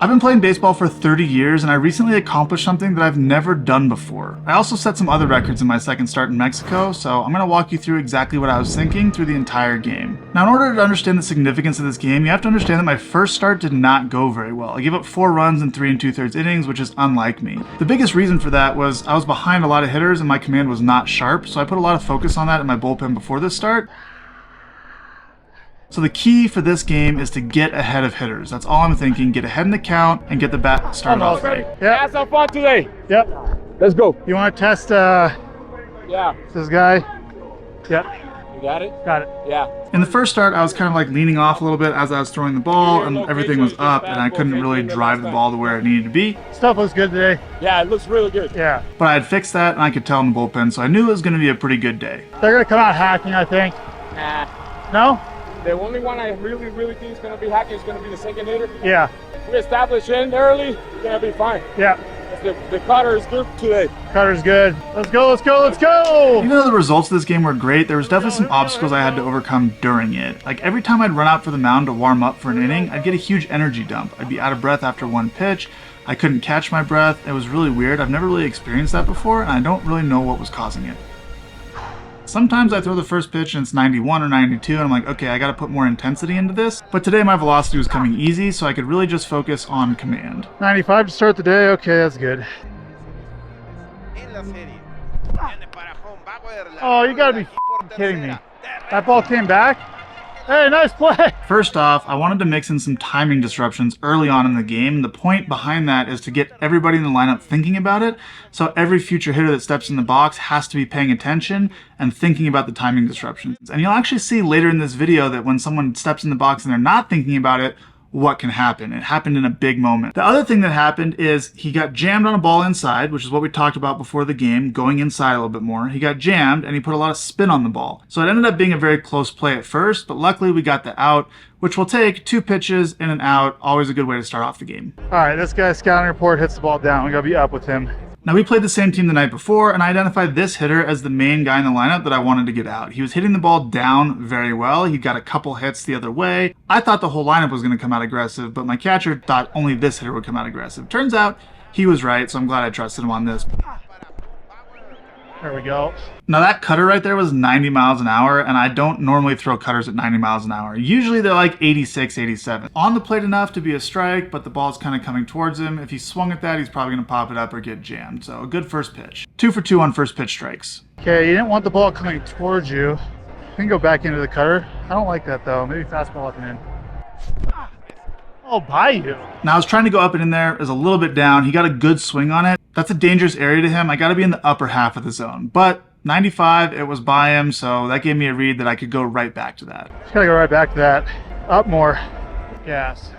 I've been playing baseball for 30 years and I recently accomplished something that I've never done before. I also set some other records in my second start in Mexico, so I'm going to walk you through exactly what I was thinking through the entire game. Now, in order to understand the significance of this game, you have to understand that my first start did not go very well. I gave up 4 runs in 3 2/3 innings, which is unlike me. The biggest reason for that was I was behind a lot of hitters and my command was not sharp, so I put a lot of focus on that in my bullpen before this start. So the key for this game is to get ahead of hitters. That's all I'm thinking. Get ahead in the count and get the bat started off right. Yeah. Have some fun today. Yep. Let's go. You want to test yeah. This guy? Yep. You got it? Got it. Yeah. In the first start, I was kind of like leaning off a little bit as I was throwing the ball and everything was up and I couldn't really drive the ball to where it needed to be. Stuff looks good today. Yeah, it looks really good. Yeah. But I had fixed that and I could tell in the bullpen, so I knew it was going to be a pretty good day. They're going to come out hacking, I think. Nah. No? The only one I really think is going to be hacking is going to be the second hitter. Yeah. We establish in early, we're going to be fine. Yeah. The cutter is good today. Cutter's good. Let's go, let's go, let's go! Even though the results of this game were great, there was definitely some obstacles I had to overcome during it. Like every time I'd run out for the mound to warm up for an inning, I'd get a huge energy dump. I'd be out of breath after one pitch. I couldn't catch my breath. It was really weird. I've never really experienced that before, and I don't really know what was causing it. Sometimes I throw the first pitch and it's 91 or 92 and I'm like, okay, I gotta put more intensity into this. But today my velocity was coming easy, so I could really just focus on command. 95 to start the day, okay, that's good. Oh, you gotta be kidding me. That ball came back? Hey, nice play! First off, I wanted to mix in some timing disruptions early on in the game. The point behind that is to get everybody in the lineup thinking about it, so every future hitter that steps in the box has to be paying attention and thinking about the timing disruptions. And you'll actually see later in this video that when someone steps in the box and they're not thinking about it, what can happen. It happened in a big moment. The other thing that happened is he got jammed on a ball inside, which is what we talked about before the game, going inside a little bit more. He got jammed and he put a lot of spin on the ball. So it ended up being a very close play at first, but luckily we got the out, which will take 2 pitches and an out. Always a good way to start off the game. All right, this guy's scouting report hits the ball down. We gotta be up with him. Now, we played the same team the night before, and I identified this hitter as the main guy in the lineup that I wanted to get out. He was hitting the ball down very well. He got a couple hits the other way. I thought the whole lineup was going to come out aggressive, but my catcher thought only this hitter would come out aggressive. Turns out he was right, so I'm glad I trusted him on this. There we go. Now that cutter right there was 90 miles an hour, and I don't normally throw cutters at 90 miles an hour. Usually they're like 86, 87. On the plate enough to be a strike, but the ball's kind of coming towards him. If he swung at that, he's probably going to pop it up or get jammed. So a good first pitch. 2 for 2 on first pitch strikes. Okay, you didn't want the ball coming towards you. You can go back into the cutter. I don't like that though. Maybe fastball up and in. Oh, by you. Now I was trying to go up and in there. It was a little bit down. He got a good swing on it. That's a dangerous area to him. I got to be in the upper half of the zone. But 95, it was by him, so that gave me a read that I could go right back to that. Just gotta go right back to that. Up more. Gas.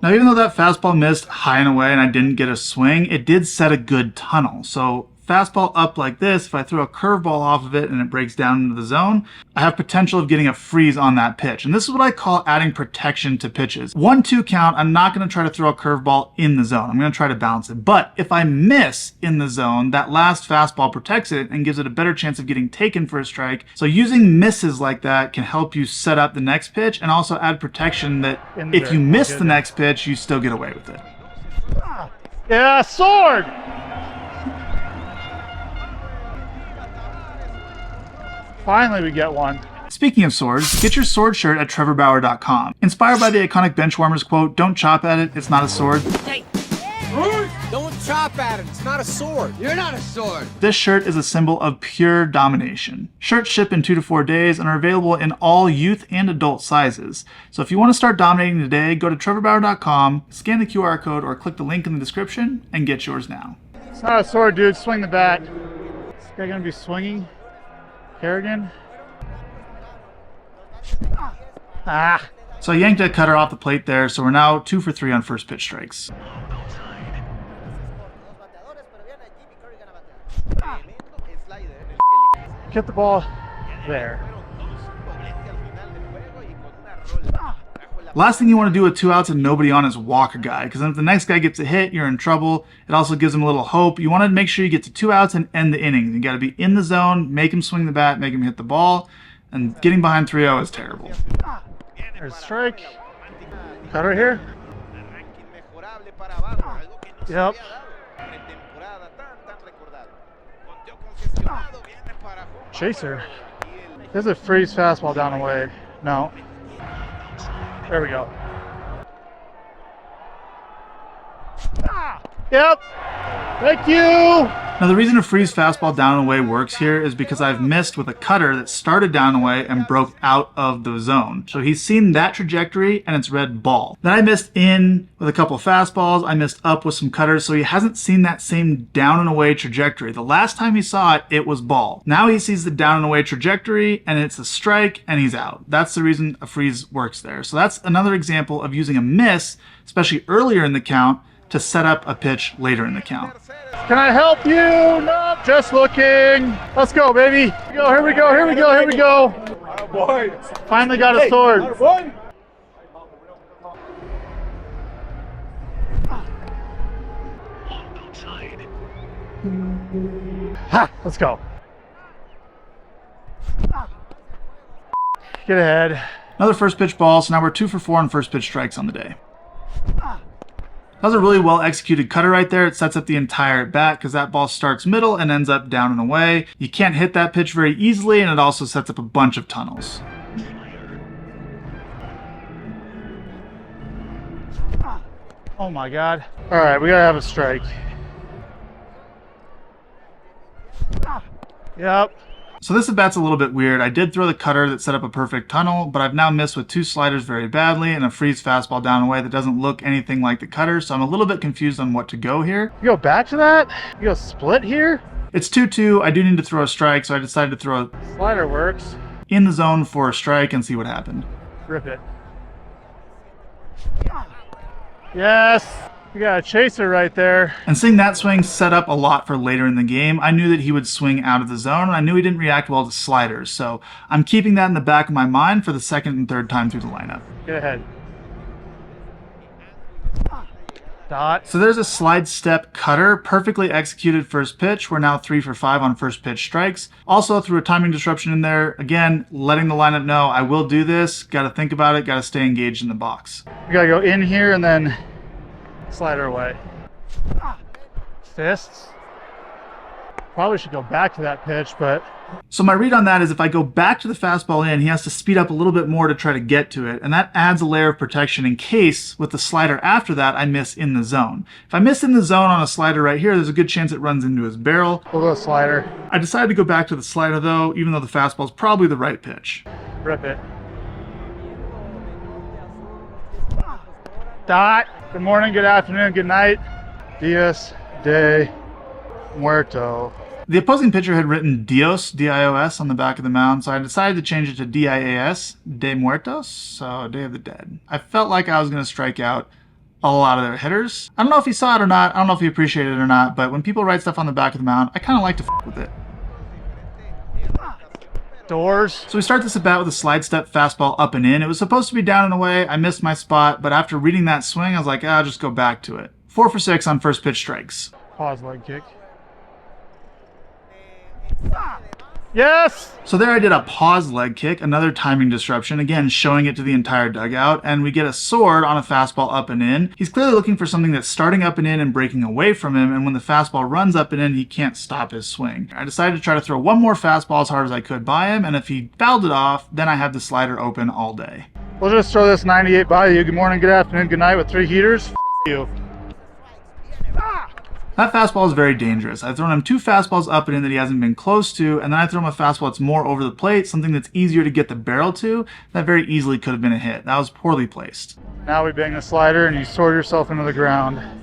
Now, even though that fastball missed high and away and I didn't get a swing, it did set a good tunnel. So fastball up like this, if I throw a curveball off of it and it breaks down into the zone, I have potential of getting a freeze on that pitch. And this is what I call adding protection to pitches. 1-2 count, I'm not going to try to throw a curveball in the zone. I'm going to try to bounce it. But if I miss in the zone, that last fastball protects it and gives it a better chance of getting taken for a strike. So using misses like that can help you set up the next pitch and also add protection that if you miss the next pitch, you still get away with it. Yeah, sword! Finally, we get one. Speaking of swords, get your sword shirt at trevorbauer.com. Inspired by the iconic Benchwarmers quote, "Don't chop at it, it's not a sword." Hey! Don't chop at it, it's not a sword. You're not a sword. This shirt is a symbol of pure domination. Shirts ship in 2 to 4 days and are available in all youth and adult sizes. So if you want to start dominating today, go to trevorbauer.com, scan the QR code, or click the link in the description and get yours now. It's not a sword, dude. Swing the bat. Is this guy going to be swinging? Kerrigan. So I yanked that cutter off the plate there, so we're now 2 for 3 on first pitch strikes. Get the ball there. Last thing you want to do with 2 outs and nobody on is walk a guy, because then if the next guy gets a hit, you're in trouble. It also gives him a little hope. You want to make sure you get to 2 outs and end the inning. You got to be in the zone, make him swing the bat, make him hit the ball, and getting behind 3-0 is terrible. There's a strike. cutter here. Yep. Chaser. There's a freeze fastball down the way. No. There we go. Yep. Thank you. Now the reason a freeze fastball down and away works here is because I've missed with a cutter that started down and away and broke out of the zone. So he's seen that trajectory and it's read ball. Then I missed in with a couple fastballs. I missed up with some cutters. So he hasn't seen that same down and away trajectory. The last time he saw it, it was ball. Now he sees the down and away trajectory and it's a strike and he's out. That's the reason a freeze works there. So that's another example of using a miss, especially earlier in the count, to set up a pitch later in the count. Can I help you? No, just looking. Let's go, baby. Here we go, here we go, here we go. Oh boy. Finally got a sword. Ha, let's go. Get ahead. Another first pitch ball, so now we're 2 for 4 on first pitch strikes on the day. That was a really well executed cutter right there. It sets up the entire at bat because that ball starts middle and ends up down and away. You can't hit that pitch very easily, and it also sets up a bunch of tunnels. Oh my God. All right, we gotta have a strike. Yep. So this at bat's a little bit weird. I did throw the cutter that set up a perfect tunnel, but I've now missed with 2 sliders very badly and a freeze fastball down and away that doesn't look anything like the cutter, so I'm a little bit confused on what to go here. You go back to that? You go split here? It's 2-2. I do need to throw a strike, so I decided to throw a slider works in the zone for a strike and see what happened. Rip it. Yes! We got a chaser right there. And seeing that swing set up a lot for later in the game, I knew that he would swing out of the zone, and I knew he didn't react well to sliders. So I'm keeping that in the back of my mind for the second and third time through the lineup. Get ahead. Dot. So there's a slide step cutter, perfectly executed first pitch. We're now 3 for 5 on first pitch strikes. Also threw a timing disruption in there. Again, letting the lineup know I will do this. Got to think about it. Got to stay engaged in the box. We got to go in here and then slider away. Fists. Probably should go back to that pitch, but... So my read on that is if I go back to the fastball in, he has to speed up a little bit more to try to get to it, and that adds a layer of protection in case, with the slider after that, I miss in the zone. If I miss in the zone on a slider right here, there's a good chance it runs into his barrel. We'll go slider. I decided to go back to the slider though, even though the fastball is probably the right pitch. Rip it. Dot. Good morning, good afternoon, good night. Dios de Muerto. The opposing pitcher had written Dios, D-I-O-S, on the back of the mound, so I decided to change it to D-I-A-S, De Muertos, so Day of the Dead. I felt like I was going to strike out a lot of their hitters. I don't know if he saw it or not, I don't know if he appreciated it or not, but when people write stuff on the back of the mound, I kind of like to f with it. Doors. So we start this at bat with a slide step fastball up and in. It was supposed to be down and away. I missed my spot, but after reading that swing, I was like, I'll just go back to it. 4 for 6 on first pitch strikes. Pause leg kick. Yes! So there I did a pause leg kick, another timing disruption, again showing it to the entire dugout, and we get a sword on a fastball up and in. He's clearly looking for something that's starting up and in and breaking away from him, and when the fastball runs up and in, he can't stop his swing. I decided to try to throw one more fastball as hard as I could by him, and if he fouled it off, then I had the slider open all day. We'll just throw this 98 by you. Good morning, good afternoon, good night with 3 heaters. F you. That fastball is very dangerous. I've thrown him 2 fastballs up and in that he hasn't been close to, and then I throw him a fastball that's more over the plate, something that's easier to get the barrel to. That very easily could have been a hit. That was poorly placed. Now we bang the slider and you sword yourself into the ground.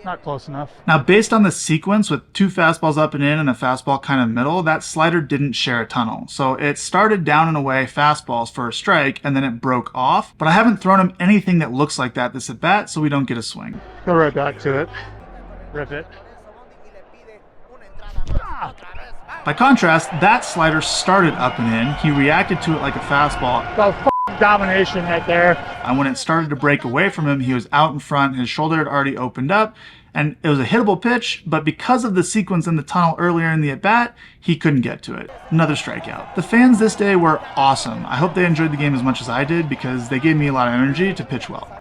Not close enough. Now, based on the sequence with 2 fastballs up and in and a fastball kind of middle, that slider didn't share a tunnel. So it started down and away fastballs for a strike, and then it broke off. But I haven't thrown him anything that looks like that this at bat, so we don't get a swing. Go right back to it. Rip it. By contrast, that slider started up and in. He reacted to it like a fastball. Domination right there. And when it started to break away from him, he was out in front, his shoulder had already opened up, And it was a hittable pitch, but because of the sequence in the tunnel earlier in the at-bat, he couldn't get to it. Another strikeout. The fans this day were awesome. I hope they enjoyed the game as much as I did because they gave me a lot of energy to pitch well.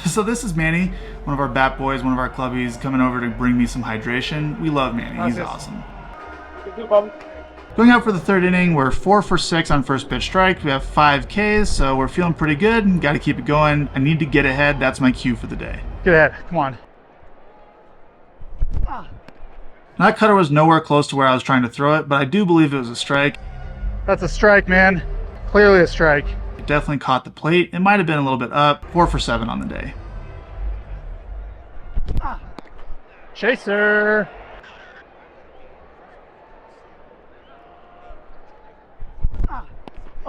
So this is Manny, one of our bat boys, one of our clubbies, coming over to bring me some hydration. We love Manny. He's awesome. Going out for the third inning, we're 4 for 6 on first pitch strike. We have 5 Ks, so we're feeling pretty good. Got to keep it going. I need to get ahead. That's my cue for the day. Get ahead. Come on. That cutter was nowhere close to where I was trying to throw it, but I do believe it was a strike. That's a strike, man. Clearly a strike. It definitely caught the plate. It might have been a little bit up. 4 for 7 on the day. Chaser.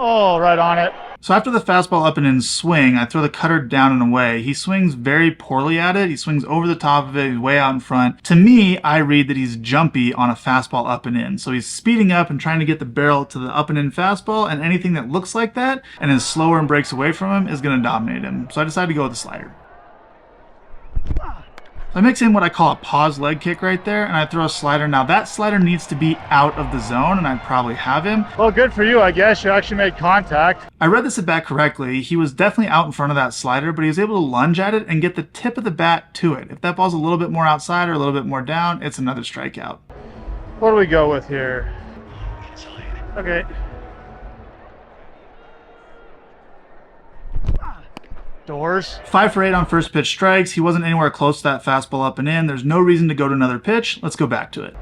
Oh, right on it. So after the fastball up and in swing, I throw the cutter down and away. He swings very poorly at it. He swings over the top of it. He's way out in front. To me, I read that he's jumpy on a fastball up and in. So he's speeding up and trying to get the barrel to the up and in fastball, and anything that looks like that and is slower and breaks away from him is going to dominate him. So I decided to go with the slider. I mix in what I call a pause leg kick right there, and I throw a slider. Now that slider needs to be out of the zone, and I'd probably have him. Well, good for you, I guess. You actually made contact. I read this at bat correctly. He was definitely out in front of that slider, but he was able to lunge at it and get the tip of the bat to it. If that ball's a little bit more outside or a little bit more down, it's another strikeout. What do we go with here? Okay. Doors. 5 for 8 on first pitch strikes. He wasn't anywhere close to that fastball up and in. There's no reason to go to another pitch. Let's go back to it.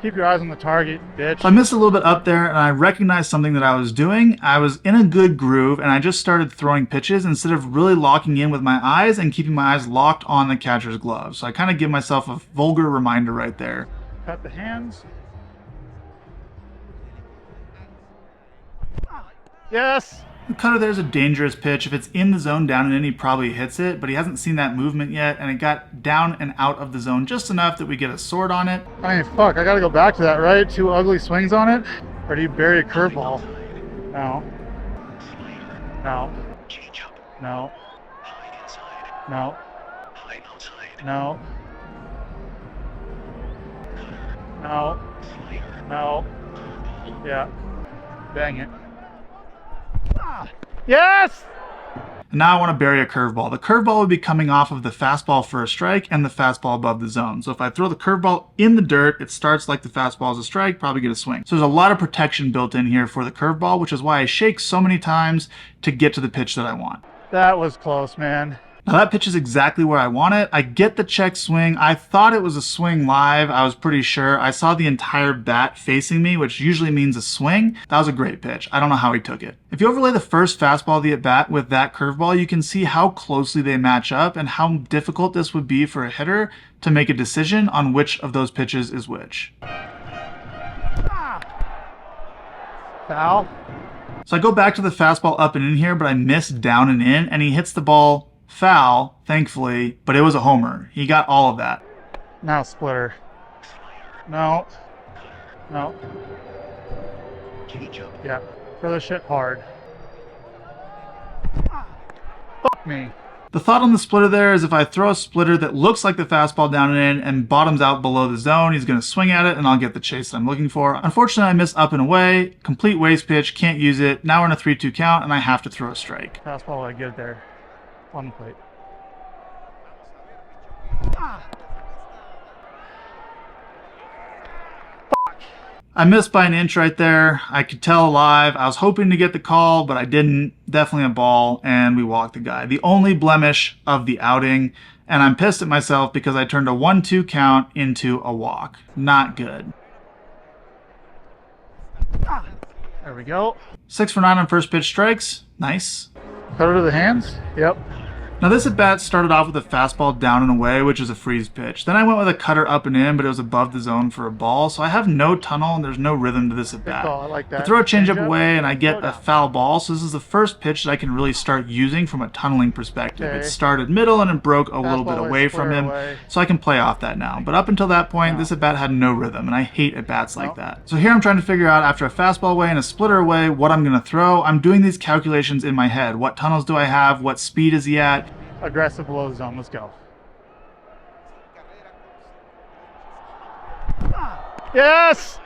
Keep your eyes on the target, bitch. So I missed a little bit up there, and I recognized something that I was doing. I was in a good groove, and I just started throwing pitches instead of really locking in with my eyes and keeping my eyes locked on the catcher's glove. So I kind of give myself a vulgar reminder right there. Cut the hands. Yes. The cutter there's a dangerous pitch. If it's in the zone down and in, he probably hits it, but he hasn't seen that movement yet, and it got down and out of the zone just enough that we get a sword on it. I mean, fuck, I gotta go back to that, right? 2 ugly swings on it? Or do you bury a curveball? No. No. No. No. No. No. No. Yeah. Bang it. Yes! And now I want to bury a curveball. The curveball would be coming off of the fastball for a strike and the fastball above the zone. So if I throw the curveball in the dirt, it starts like the fastball is a strike, probably get a swing. So there's a lot of protection built in here for the curveball, which is why I shake so many times to get to the pitch that I want. That was close, man. Now that pitch is exactly where I want it. I get the check swing. I thought it was a swing live. I was pretty sure. I saw the entire bat facing me, which usually means a swing. That was a great pitch. I don't know how he took it. If you overlay the first fastball of the at-bat with that curveball, you can see how closely they match up and how difficult this would be for a hitter to make a decision on which of those pitches is which. Foul. So I go back to the fastball up and in here, but I miss down and in, and he hits the ball foul, thankfully, but it was a homer. He got all of that. Now splitter. No. No. Yeah. Throw the shit hard. Fuck me. The thought on the splitter there is if I throw a splitter that looks like the fastball down and in and bottoms out below the zone, he's going to swing at it and I'll get the chase that I'm looking for. Unfortunately, I miss up and away. Complete waste pitch, can't use it. Now we're in a 3-2 count and I have to throw a strike. Fastball, I get it there. On the plate. I missed by an inch right there. I could tell live. I was hoping to get the call, but I didn't. Definitely a ball, and we walked the guy. The only blemish of the outing, and I'm pissed at myself because I turned a 1-2 count into a walk. Not good. There we go. 6 for 9 on first pitch strikes. Nice. Cut it to the hands. Yep. Now this at bat started off with a fastball down and away, which is a freeze pitch. Then I went with a cutter up and in, but it was above the zone for a ball, so I have no tunnel and there's no rhythm to this at bat. I like that. I throw a changeup away and I get a foul ball, so this is the first pitch that I can really start using from a tunneling perspective. Okay. It started middle and it broke a little bit away from him, so I can play off that now. But up until that point, this at bat had no rhythm, and I hate at bats like that. So here I'm trying to figure out, after a fastball away and a splitter away, what I'm going to throw. I'm doing these calculations in my head. What tunnels do I have? What speed is he at? Aggressive below the zone. Let's go. Yes!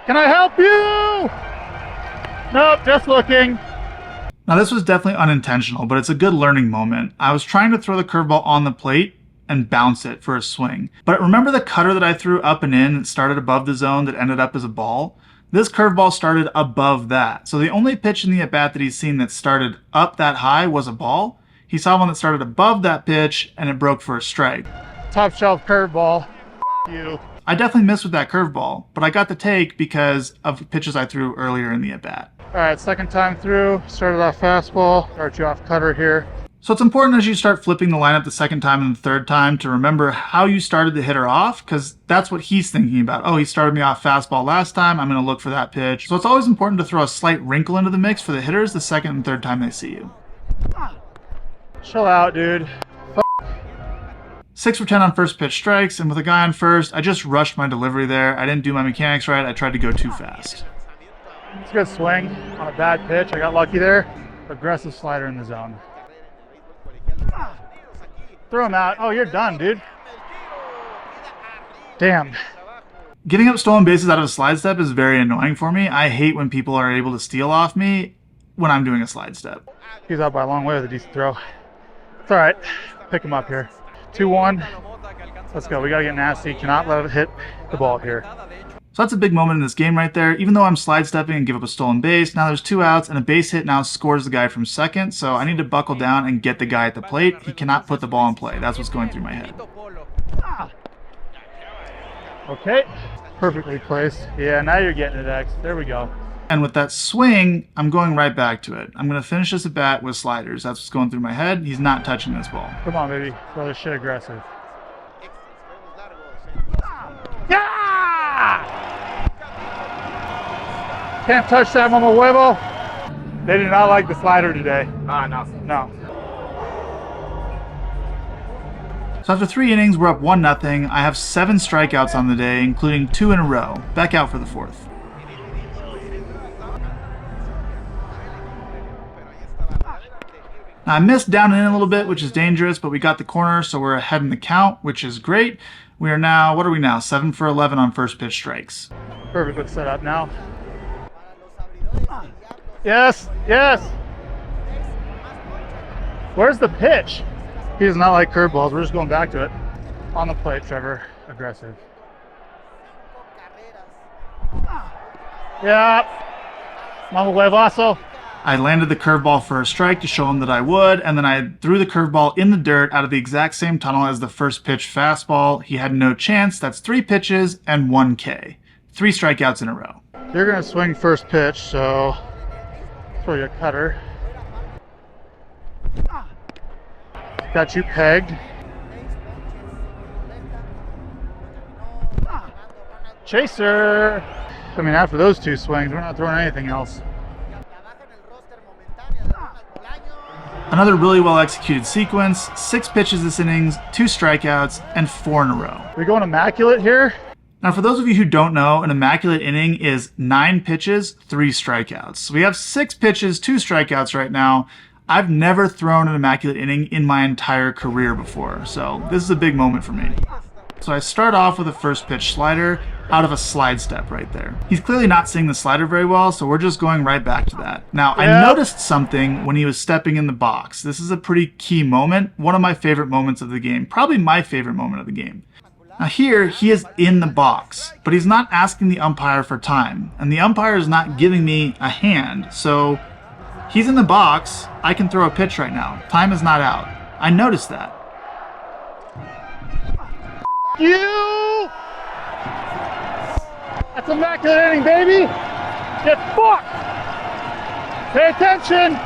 Can I help you? Nope, just looking. Now this was definitely unintentional, but it's a good learning moment. I was trying to throw the curveball on the plate and bounce it for a swing. But remember the cutter that I threw up and in that started above the zone that ended up as a ball? This curveball started above that. So the only pitch in the at-bat that he's seen that started up that high was a ball. He saw one that started above that pitch and it broke for a strike. Top shelf curveball. You. I definitely missed with that curveball, but I got the take because of pitches I threw earlier in the at-bat. All right, second time through, started off fastball, start you off cutter here. So it's important as you start flipping the lineup the second time and the third time to remember how you started the hitter off, because that's what he's thinking about. Oh, he started me off fastball last time, I'm going to look for that pitch. So it's always important to throw a slight wrinkle into the mix for the hitters the second and third time they see you. Chill out, dude. 6 for 10 on first pitch strikes, and with a guy on first, I just rushed my delivery there. I didn't do my mechanics right. I tried to go too fast. It's a good swing on a bad pitch. I got lucky there. Aggressive slider in the zone. Throw him out. Oh, you're done, dude. Damn. Getting up stolen bases out of a slide step is very annoying for me. I hate when people are able to steal off me when I'm doing a slide step. He's out by a long way with a decent throw. It's all right. Pick him up here. 2-1. Let's go. We got to get nasty. Cannot let it hit the ball here. So that's a big moment in this game right there. Even though I'm slide stepping and give up a stolen base, now there's 2 outs and a base hit now scores the guy from second. So I need to buckle down and get the guy at the plate. He cannot put the ball in play. That's what's going through my head. Okay. Perfectly placed. Yeah, now you're getting it, X. There we go. And with that swing, I'm going right back to it. I'm going to finish this at bat with sliders. That's what's going through my head. He's not touching this ball. Come on, baby. Throw this shit aggressive. Yeah! Can't touch that, mama huevo. They did not like the slider today. No. No. So after 3 innings, we're up 1-0. I have 7 strikeouts on the day, including 2 in a row. Back out for the 4th. Now, I missed down and in a little bit, which is dangerous, but we got the corner, so we're ahead in the count, which is great. We are now, what are we now? 7 for 11 on first pitch strikes. Perfect. Good setup now. Yes, yes. Where's the pitch? He does not like curveballs. We're just going back to it. On the plate, Trevor. Aggressive. Yeah. Mama huevazo. I landed the curveball for a strike to show him that I would, and then I threw the curveball in the dirt out of the exact same tunnel as the first pitch fastball. He had no chance. That's 3 pitches and 1 K. 3 strikeouts in a row. You're going to swing first pitch, so throw your cutter. Got you pegged. Chaser. I mean, after those 2 swings, we're not throwing anything else. Another really well executed sequence, 6 pitches this innings, 2 strikeouts, and 4 in a row. We going immaculate here? Now for those of you who don't know, an immaculate inning is 9 pitches, 3 strikeouts. So we have 6 pitches, 2 strikeouts right now. I've never thrown an immaculate inning in my entire career before, so this is a big moment for me. So I start off with a first pitch slider out of a slide step right there. He's clearly not seeing the slider very well, so we're just going right back to that. Now, I noticed something when he was stepping in the box. This is a pretty key moment, one of my favorite moments of the game, probably my favorite moment of the game. Now here, he is in the box, but he's not asking the umpire for time, and the umpire is not giving me a hand, so he's in the box. I can throw a pitch right now. Time is not out. I noticed that. You! That's immaculate inning, baby! Get fucked! Pay attention!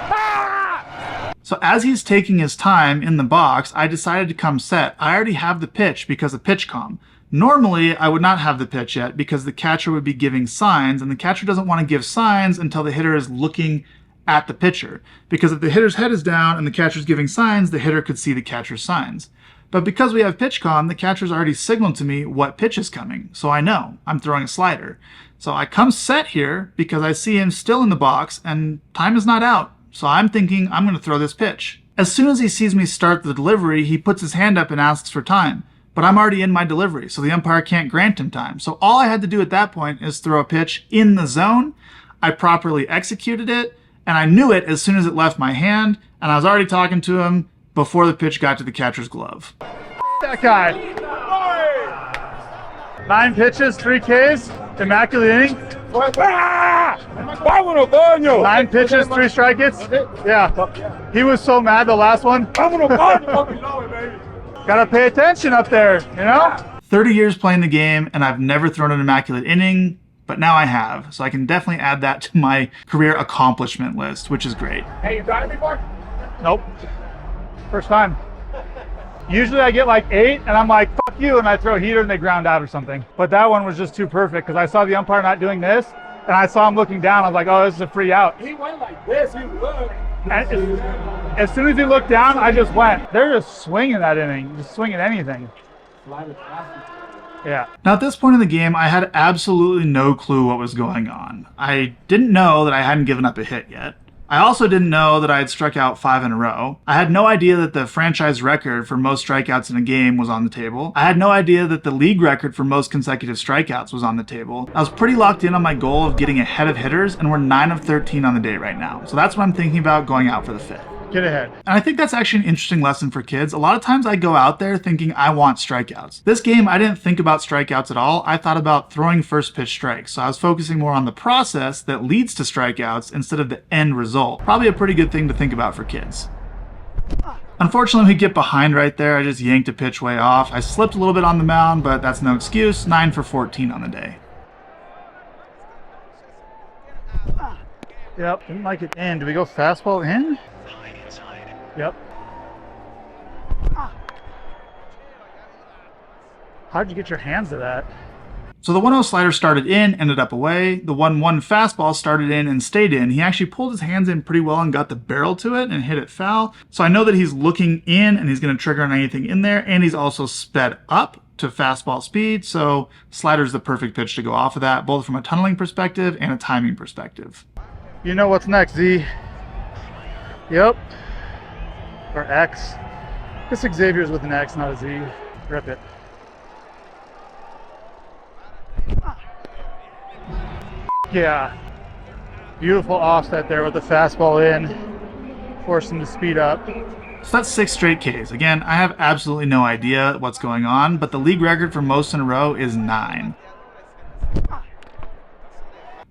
Ah! So as he's taking his time in the box, I decided to come set. I already have the pitch because of pitch comm. Normally, I would not have the pitch yet because the catcher would be giving signs, and the catcher doesn't want to give signs until the hitter is looking at the pitcher. Because if the hitter's head is down and the catcher's giving signs, the hitter could see the catcher's signs. But because we have pitch comm, the catcher's already signaled to me what pitch is coming, so I know I'm throwing a slider. So I come set here because I see him still in the box and time is not out. So I'm thinking I'm going to throw this pitch. As soon as he sees me start the delivery, he puts his hand up and asks for time. But I'm already in my delivery, so the umpire can't grant him time. So all I had to do at that point is throw a pitch in the zone. I properly executed it, and I knew it as soon as it left my hand, and I was already talking to him before the pitch got to the catcher's glove. That guy. 9 pitches, 3 Ks, immaculate inning. 9 pitches, 3 strikeouts. Yeah, he was so mad the last one. Gotta pay attention up there, you know? 30 years playing the game, and I've never thrown an immaculate inning, but now I have. So I can definitely add that to my career accomplishment list, which is great. Hey, you got it before? Nope. First time. Usually I get like 8, and I'm like, fuck you, and I throw a heater and they ground out or something. But that one was just too perfect, because I saw the umpire not doing this, and I saw him looking down. I was like, oh, this is a free out. He went like this, he looked. And as soon as he looked down, I just went. They're just swinging that inning, just swinging anything. Yeah. Now at this point in the game, I had absolutely no clue what was going on. I didn't know that I hadn't given up a hit yet. I also didn't know that I had struck out 5 in a row. I had no idea that the franchise record for most strikeouts in a game was on the table. I had no idea that the league record for most consecutive strikeouts was on the table. I was pretty locked in on my goal of getting ahead of hitters, and we're 9 of 13 on the day right now. So that's what I'm thinking about going out for the 5th. Get ahead. And I think that's actually an interesting lesson for kids. A lot of times I go out there thinking I want strikeouts. This game, I didn't think about strikeouts at all. I thought about throwing first pitch strikes. So I was focusing more on the process that leads to strikeouts instead of the end result. Probably a pretty good thing to think about for kids. Unfortunately, we get behind right there. I just yanked a pitch way off. I slipped a little bit on the mound, but that's no excuse. 9 for 14 on the day. Yep, didn't like it in. Do we go fastball in? Yep. How'd you get your hands to that? So the 1-0 slider started in, ended up away. The 1-1 fastball started in and stayed in. He actually pulled his hands in pretty well and got the barrel to it and hit it foul. So I know that he's looking in and he's going to trigger on anything in there, and he's also sped up to fastball speed. So slider's the perfect pitch to go off of that, both from a tunneling perspective and a timing perspective. You know what's next, Z? Yep. Or X. This Xavier's with an X, not a Z. Rip it. Yeah. Beautiful offset there with the fastball in. Forced him to speed up. So that's 6 straight Ks. Again, I have absolutely no idea what's going on, but the league record for most in a row is 9.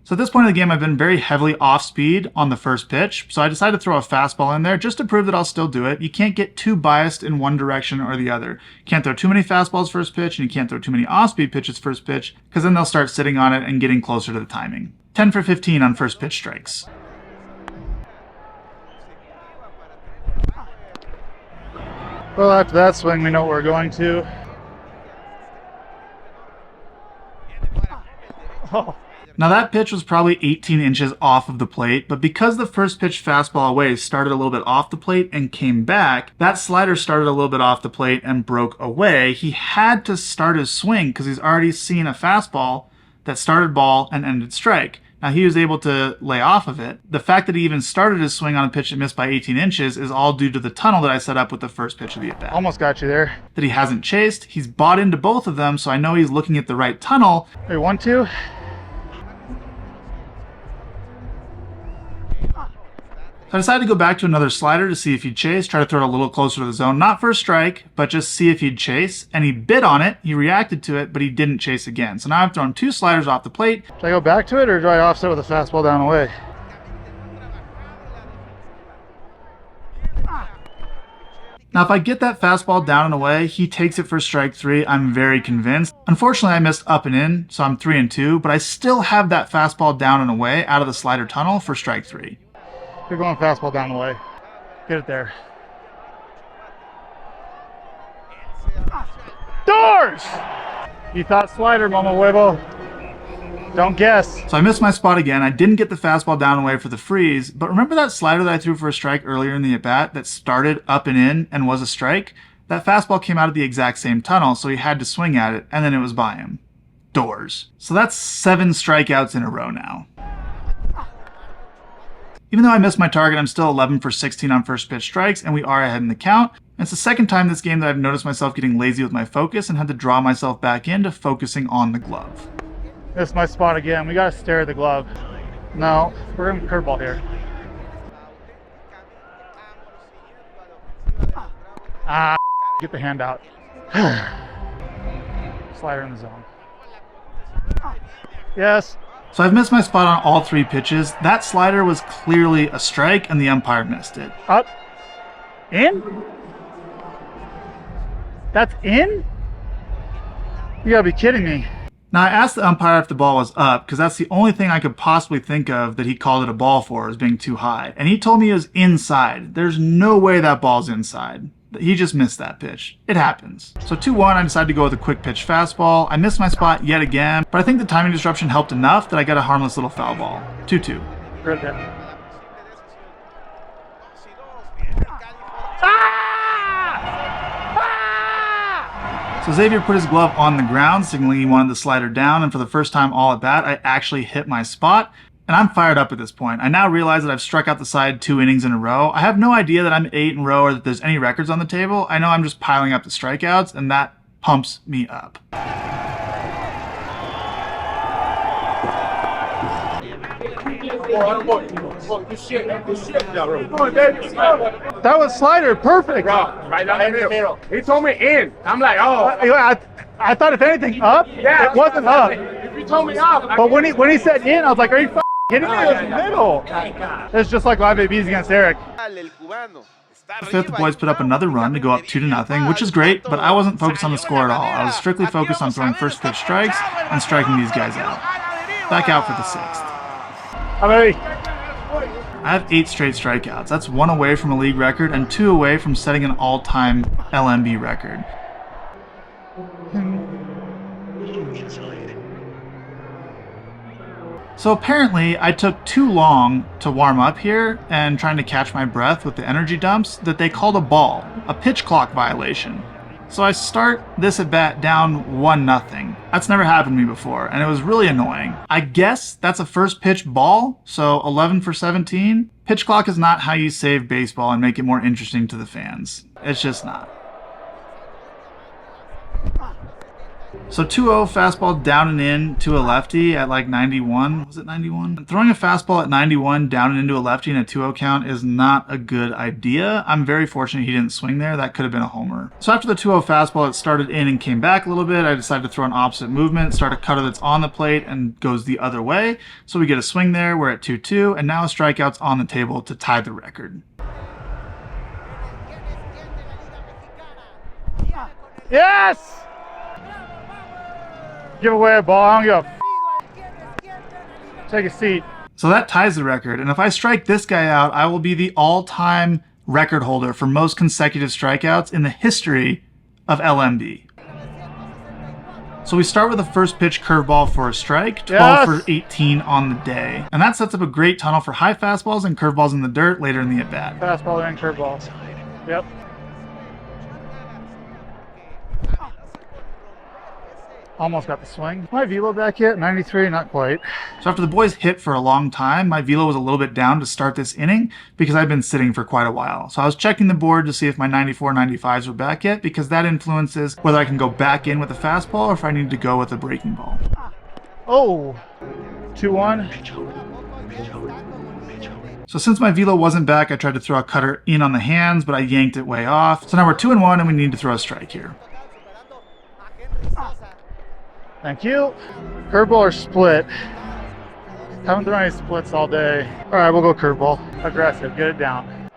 So at this point in the game, I've been very heavily off speed on the first pitch, so I decided to throw a fastball in there just to prove that I'll still do it. You can't get too biased in one direction or the other. You can't throw too many fastballs first pitch, and you can't throw too many off-speed pitches first pitch, because then they'll start sitting on it and getting closer to the timing. 10 for 15 on first pitch strikes. Well, after that swing, we know what we're going to. Oh. Now that pitch was probably 18 inches off of the plate, but because the first pitch fastball away started a little bit off the plate and came back, that slider started a little bit off the plate and broke away. He had to start his swing because he's already seen a fastball that started ball and ended strike. Now he was able to lay off of it. The fact that he even started his swing on a pitch that missed by 18 inches is all due to the tunnel that I set up with the first pitch of the at-bat. Almost got you there. That he hasn't chased. He's bought into both of them, so I know he's looking at the right tunnel. Hey, 1-2. So I decided to go back to another slider to see if he'd chase, try to throw it a little closer to the zone. Not for a strike, but just see if he'd chase. And he bit on it, he reacted to it, but he didn't chase again. So now I've thrown 2 sliders off the plate. Should I go back to it, or do I offset with a fastball down away? Now if I get that fastball down and away, he takes it for strike 3. I'm very convinced. Unfortunately, I missed up and in, so I'm 3-2, but I still have that fastball down and away out of the slider tunnel for strike 3. You're going fastball down the way. Get it there. Doors! You thought slider, Mama Huevo. Don't guess. So I missed my spot again. I didn't get the fastball down and away for the freeze, but remember that slider that I threw for a strike earlier in the at-bat that started up and in and was a strike? That fastball came out of the exact same tunnel, so he had to swing at it, and then it was by him. Doors. So that's 7 strikeouts in a row now. Even though I missed my target, I'm still 11 for 16 on first pitch strikes, and we are ahead in the count. And it's the second time this game that I've noticed myself getting lazy with my focus and had to draw myself back into focusing on the glove. Missed my spot again. We gotta stare at the glove. No, we're gonna curveball here. Ah, get the hand out. Slider in the zone. Yes. So I've missed my spot on all 3 pitches. That slider was clearly a strike and the umpire missed it. Up. In? That's in? You gotta be kidding me. Now I asked the umpire if the ball was up because that's the only thing I could possibly think of that he called it a ball for, as being too high. And he told me it was inside. There's no way that ball's inside. He just missed that pitch. It happens. So 2-1, I decided to go with a quick pitch fastball. I missed my spot yet again, but I think the timing disruption helped enough that I got a harmless little foul ball. 2-2. Right there. So Xavier put his glove on the ground, signaling he wanted the slider down, and for the first time all at bat, I actually hit my spot. And I'm fired up at this point. I now realize that I've struck out the side 2 innings in a row. I have no idea that I'm 8 in a row or that there's any records on the table. I know I'm just piling up the strikeouts, and that pumps me up. That was slider, perfect. Right down in the middle. He told me in. I'm like, oh. I thought if anything up, Yeah, it wasn't up. If you told me up. But when he said in, I was like, are you kidding me? It was middle. It's just like Live ABs against Eric. The 5th, the boys put up another run to go up 2-0, which is great, but I wasn't focused on the score at all. I was strictly focused on throwing first pitch strikes and striking these guys out. Back out for the 6th. I'm ready. I have 8 straight strikeouts. That's 1 away from a league record and 2 away from setting an all-time LMB record. So apparently I took too long to warm up here and trying to catch my breath with the energy dumps that they called a ball, a pitch clock violation. So I start this at bat down 1-0. That's never happened to me before, and it was really annoying. I guess that's a first pitch ball, so 11 for 17. Pitch clock is not how you save baseball and make it more interesting to the fans. It's just not. So 2-0 fastball down and in to a lefty at like 91. Was it 91? Throwing a fastball at 91 down and into a lefty in a 2-0 count is not a good idea. I'm very fortunate he didn't swing there. That could have been a homer. So after the 2-0 fastball, it started in and came back a little bit. I decided to throw an opposite movement, start a cutter that's on the plate and goes the other way. So we get a swing there. We're at 2-2, and now a strikeout's on the table to tie the record. Yes! Give away a ball. I don't give a Take a seat. So that ties the record, and if I strike this guy out, I will be the all-time record holder for most consecutive strikeouts in the history of LMB. So we start with a first pitch curveball for a strike, 12 for 18 on the day. And that sets up a great tunnel for high fastballs and curveballs in the dirt later in the at-bat. Fastball and curveball. Yep. Almost got the swing. My velo back yet? 93, not quite. So after the boys hit for a long time, my velo was a little bit down to start this inning because I'd been sitting for quite a while. So I was checking the board to see if my 94, 95s were back yet, because that influences whether I can go back in with a fastball or if I need to go with a breaking ball. Oh, 2-1. So since my velo wasn't back, I tried to throw a cutter in on the hands, but I yanked it way off. So now we're 2-1 and we need to throw a strike here. Thank you. Curveball or split? Haven't thrown any splits all day. All right, we'll go curveball. Aggressive, get it down.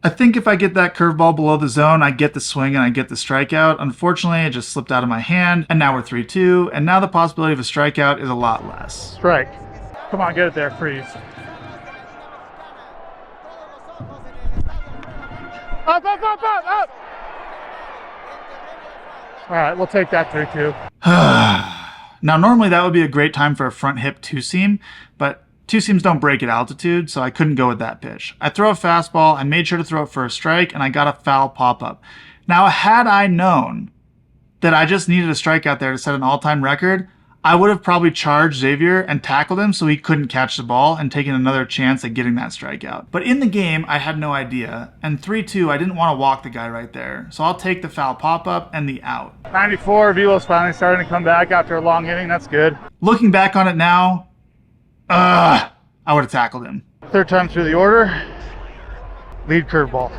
I think if I get that curveball below the zone, I get the swing and I get the strikeout. Unfortunately, it just slipped out of my hand, and now we're 3-2, and now the possibility of a strikeout is a lot less. Strike. Come on, get it there, freeze. Up, up, up, up, up! All right, we'll take that 3-2. Now, normally that would be a great time for a front hip two-seam, but two-seams don't break at altitude, so I couldn't go with that pitch. I throw a fastball, I made sure to throw it for a strike, and I got a foul pop-up. Now, had I known that I just needed a strikeout there to set an all-time record, I would have probably charged Xavier and tackled him so he couldn't catch the ball and taken another chance at getting that strikeout. But in the game, I had no idea, and 3-2, I didn't want to walk the guy right there, so I'll take the foul pop-up and the out. 94, Velo's finally starting to come back after a long inning. That's good. Looking back on it now, I would have tackled him. Third time through the order. Lead curveball.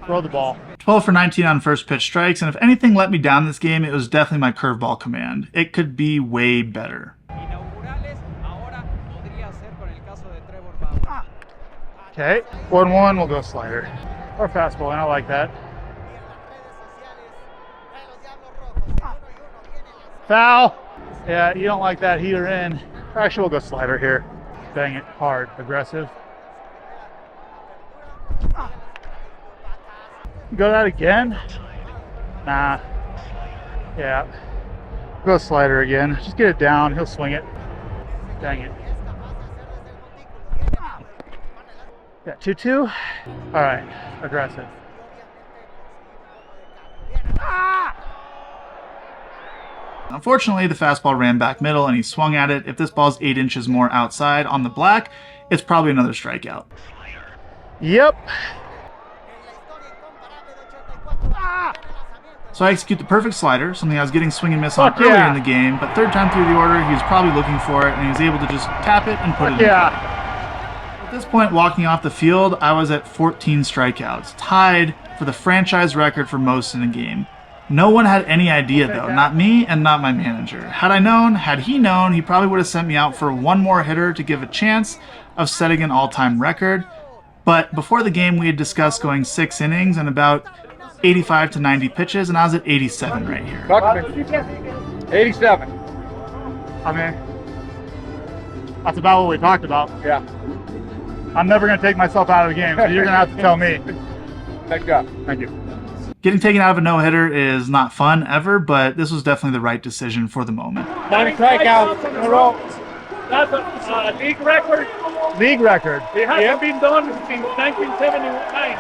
Throw the ball. 12 for 19 on first pitch strikes, and if anything let me down this game, it was definitely my curveball command. It could be way better. Okay, 1-1, we'll go slider. Or fastball, and I like that. Foul! Yeah, you don't like that heater in. Actually, we'll go slider here. Bang it hard, aggressive. Go that again? Nah. Yeah. Go slider again. Just get it down. He'll swing it. Dang it. Yeah, 2-2. All right. Aggressive. Unfortunately, the fastball ran back middle and he swung at it. If this ball's 8 inches more outside on the black, it's probably another strikeout. Yep. So I execute the perfect slider, something I was getting swing and miss on earlier in the game, but third time through the order, he was probably looking for it, and he was able to just tap it and put it in. At this point, walking off the field, I was at 14 strikeouts, tied for the franchise record for most in a game. No one had any idea, though, not me and not my manager. Had he known, he probably would have sent me out for one more hitter to give a chance of setting an all-time record. But before the game, we had discussed going 6 innings and about 85 to 90 pitches, and I was at 87 right here. 87. I mean, that's about what we talked about. Yeah. I'm never going to take myself out of the game, so you're going to have to tell me. Nice job. Thank you. Getting taken out of a no-hitter is not fun ever, but this was definitely the right decision for the moment. 9 strikeouts in a row. That's a league record. League record. It hasn't been done since 1979.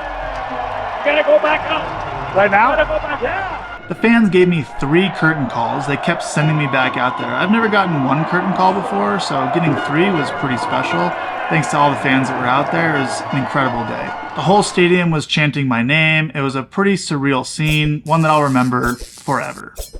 You gotta go back out. Right now? Gotta go back. Yeah. The fans gave me 3 curtain calls. They kept sending me back out there. I've never gotten 1 curtain call before, so getting 3 was pretty special. Thanks to all the fans that were out there. It was an incredible day. The whole stadium was chanting my name. It was a pretty surreal scene, one that I'll remember forever.